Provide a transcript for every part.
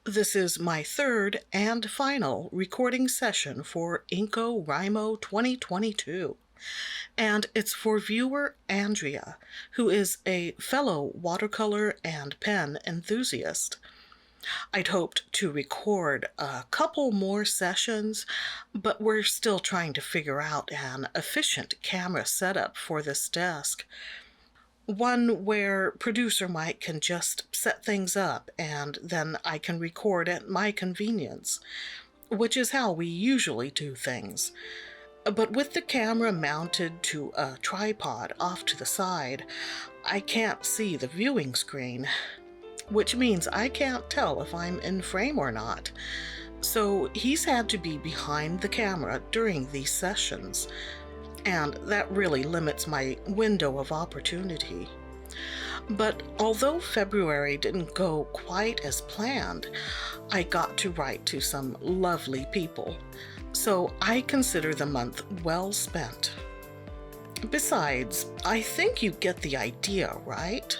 This is my third and final recording session for InCoWriMo 2022, and it's for viewer Andrea, who is a fellow watercolor and pen enthusiast. I'd hoped to record a couple more sessions, but we're still trying to figure out an efficient camera setup for this desk. One where producer Mike can just set things up and then I can record at my convenience, which is how we usually do things. But with the camera mounted to a tripod off to the side, I can't see the viewing screen, which means I can't tell if I'm in frame or not. So he's had to be behind the camera during these sessions, and that really limits my window of opportunity. But although February didn't go quite as planned, I got to write to some lovely people, so I consider the month well spent. Besides, I think you get the idea, right?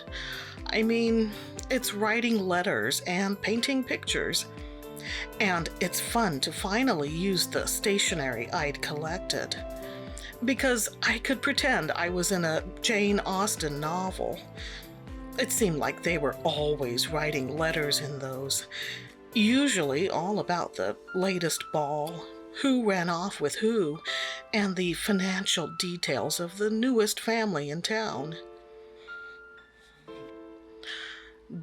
I mean, it's writing letters and painting pictures, and it's fun to finally use the stationery I'd collected, because I could pretend I was in a Jane Austen novel. It seemed like they were always writing letters in those, usually all about the latest ball, who ran off with who, and the financial details of the newest family in town.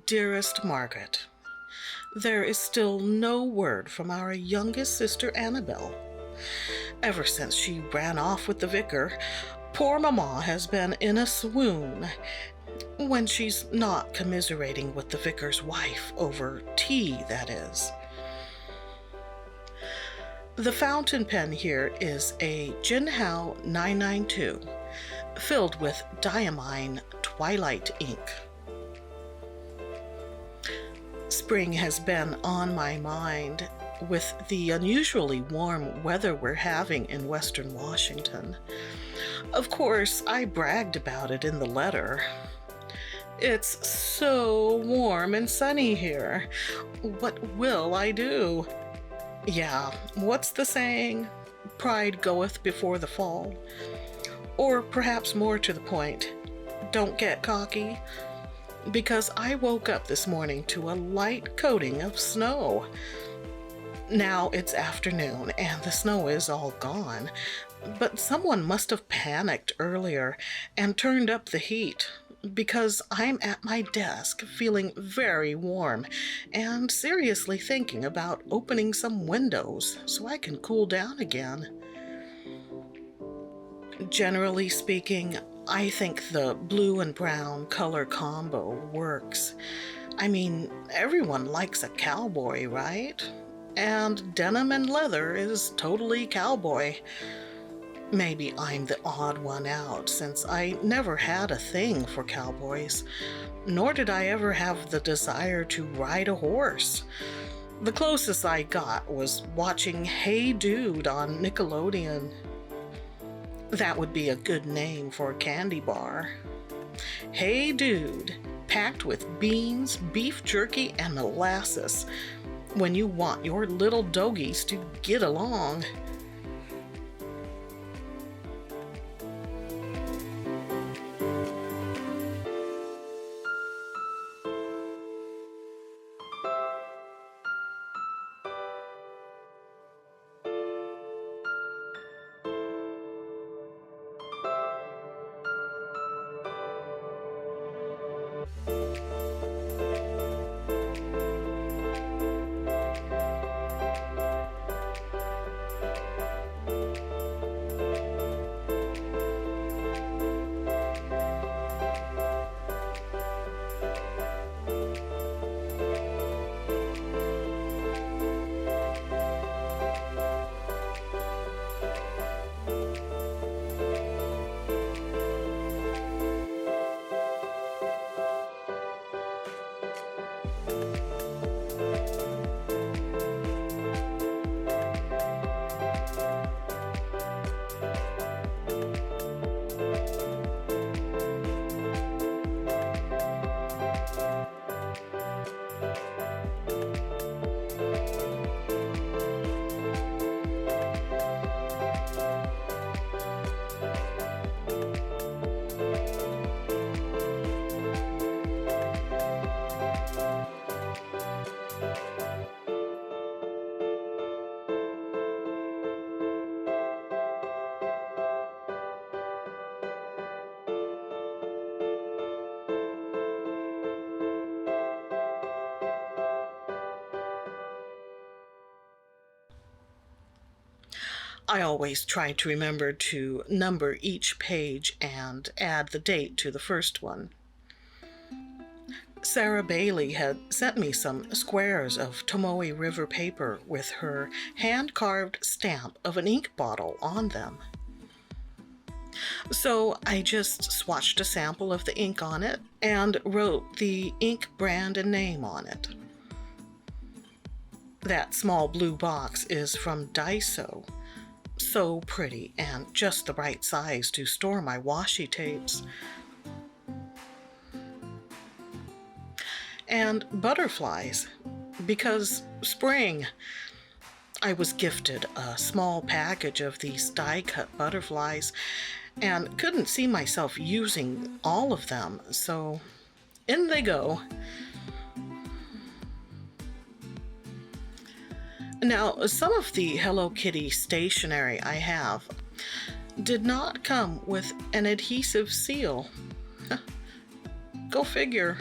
Dearest Margaret, there is still no word from our youngest sister Annabelle. Ever since she ran off with the vicar, poor Mama has been in a swoon, when she's not commiserating with the vicar's wife over tea, that is. The fountain pen here is a Jinhao 992, filled with diamine twilight ink. Spring has been on my mind with the unusually warm weather we're having in Western Washington. Of course, I bragged about it in the letter. It's so warm and sunny here. What will I do? Yeah, what's the saying? Pride goeth before the fall. Or perhaps more to the point, don't get cocky. Because I woke up this morning to a light coating of snow. Now it's afternoon and the snow is all gone, but someone must have panicked earlier and turned up the heat, because I'm at my desk feeling very warm and seriously thinking about opening some windows so I can cool down again. Generally speaking, I think the blue and brown color combo works. I mean, everyone likes a cowboy, right? And denim and leather is totally cowboy. Maybe I'm the odd one out, since I never had a thing for cowboys, nor did I ever have the desire to ride a horse. The closest I got was watching Hey Dude on Nickelodeon. That would be a good name for a candy bar. Hey Dude, packed with beans, beef jerky, and molasses, when you want your little doggies to get along. I always try to remember to number each page and add the date to the first one. Sarah Bailey had sent me some squares of Tomoe River paper with her hand-carved stamp of an ink bottle on them. So I just swatched a sample of the ink on it and wrote the ink brand and name on it. That small blue box is from Daiso. So pretty and just the right size to store my washi tapes. And butterflies, because spring. I was gifted a small package of these die-cut butterflies and couldn't see myself using all of them, so in they go. Now, some of the Hello Kitty stationery I have did not come with an adhesive seal. Go figure.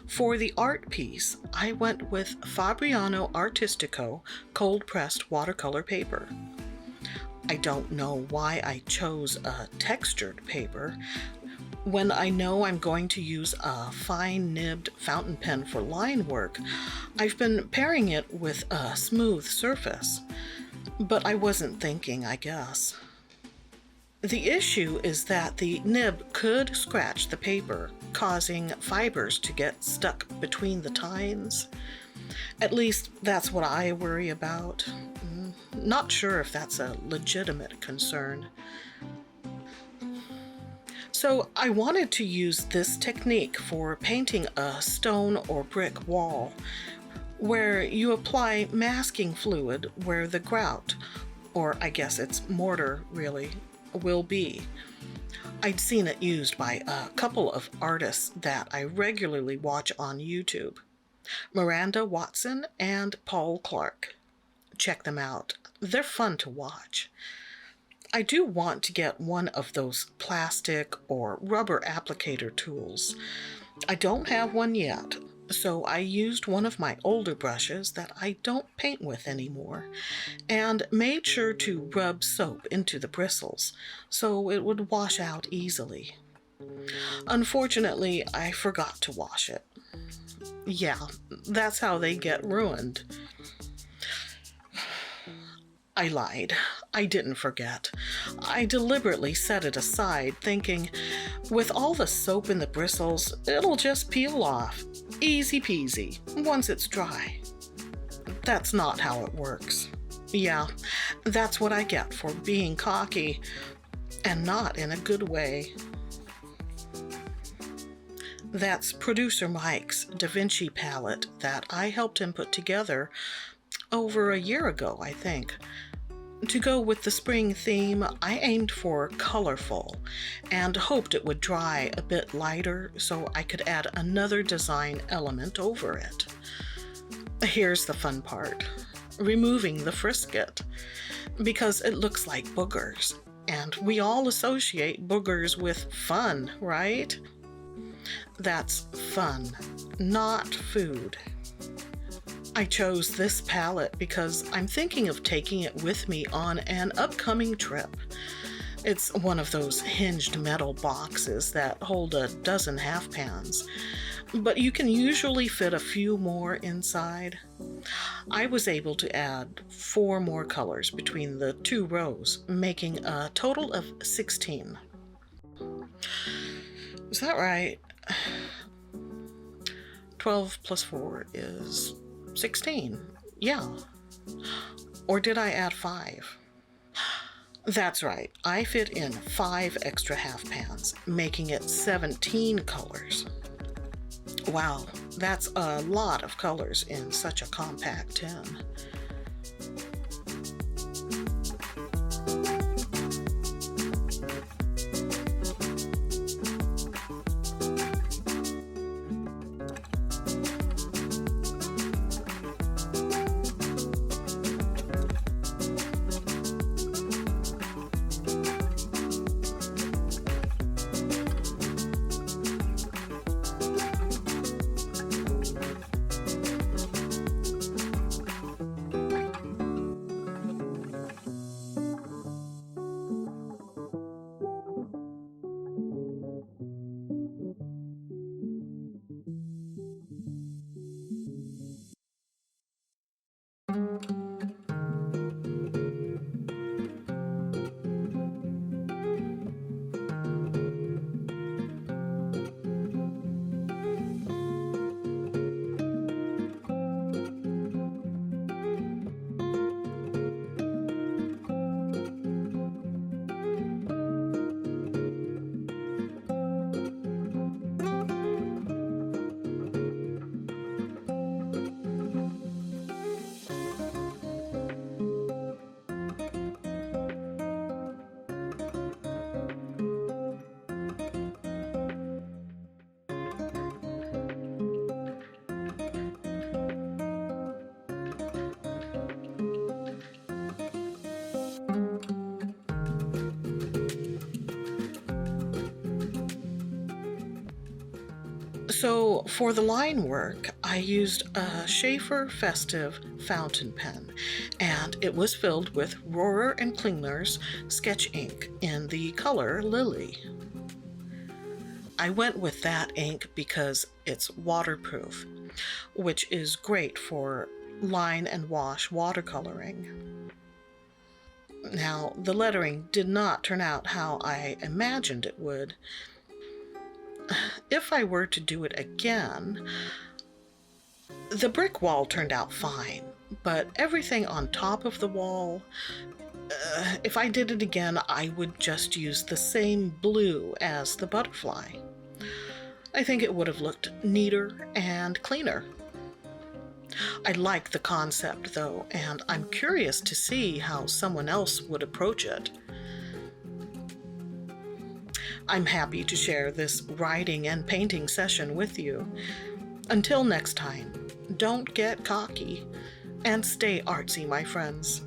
For the art piece, I went with Fabriano Artistico cold-pressed watercolor paper. I don't know why I chose a textured paper when I know I'm going to use a fine-nibbed fountain pen for line work. I've been pairing it with a smooth surface, but I wasn't thinking, I guess. The issue is that the nib could scratch the paper, causing fibers to get stuck between the tines. At least that's what I worry about. Not sure if that's a legitimate concern. So I wanted to use this technique for painting a stone or brick wall, where you apply masking fluid where the grout, or I guess it's mortar really, will be. I'd seen it used by a couple of artists that I regularly watch on YouTube, Miranda Watson and Paul Clark. Check them out. They're fun to watch. I do want to get one of those plastic or rubber applicator tools. I don't have one yet, so I used one of my older brushes that I don't paint with anymore and made sure to rub soap into the bristles so it would wash out easily. Unfortunately, I forgot to wash it. Yeah, that's how they get ruined. I lied. I didn't forget. I deliberately set it aside, thinking, with all the soap in the bristles, it'll just peel off. Easy peasy, once it's dry. That's not how it works. Yeah, that's what I get for being cocky, and not in a good way. That's producer Mike's Da Vinci palette that I helped him put together over a year ago, I think. To go with the spring theme, I aimed for colorful and hoped it would dry a bit lighter so I could add another design element over it. Here's the fun part: removing the frisket, because it looks like boogers, and we all associate boogers with fun, right? That's fun, not food. I chose this palette because I'm thinking of taking it with me on an upcoming trip. It's one of those hinged metal boxes that hold a dozen half pans, but you can usually fit a few more inside. I was able to add 4 more colors between the 2 rows, making a total of 16. Is that right? 12 plus 4 is 16. Yeah. Or did I add 5? That's right. I fit in 5 extra half pans, making it 17 colors. Wow, that's a lot of colors in such a compact tin. So for the line work, I used a Schaefer Festive fountain pen, and it was filled with Rohrer and Klingler's sketch ink in the color Lily. I went with that ink because it's waterproof, which is great for line and wash watercoloring. Now, the lettering did not turn out how I imagined it would. If I were to do it again, the brick wall turned out fine, but everything on top of the wall, if I did it again, I would just use the same blue as the butterfly. I think it would have looked neater and cleaner. I like the concept, though, and I'm curious to see how someone else would approach it. I'm happy to share this writing and painting session with you. Until next time, don't get cocky and stay artsy, my friends.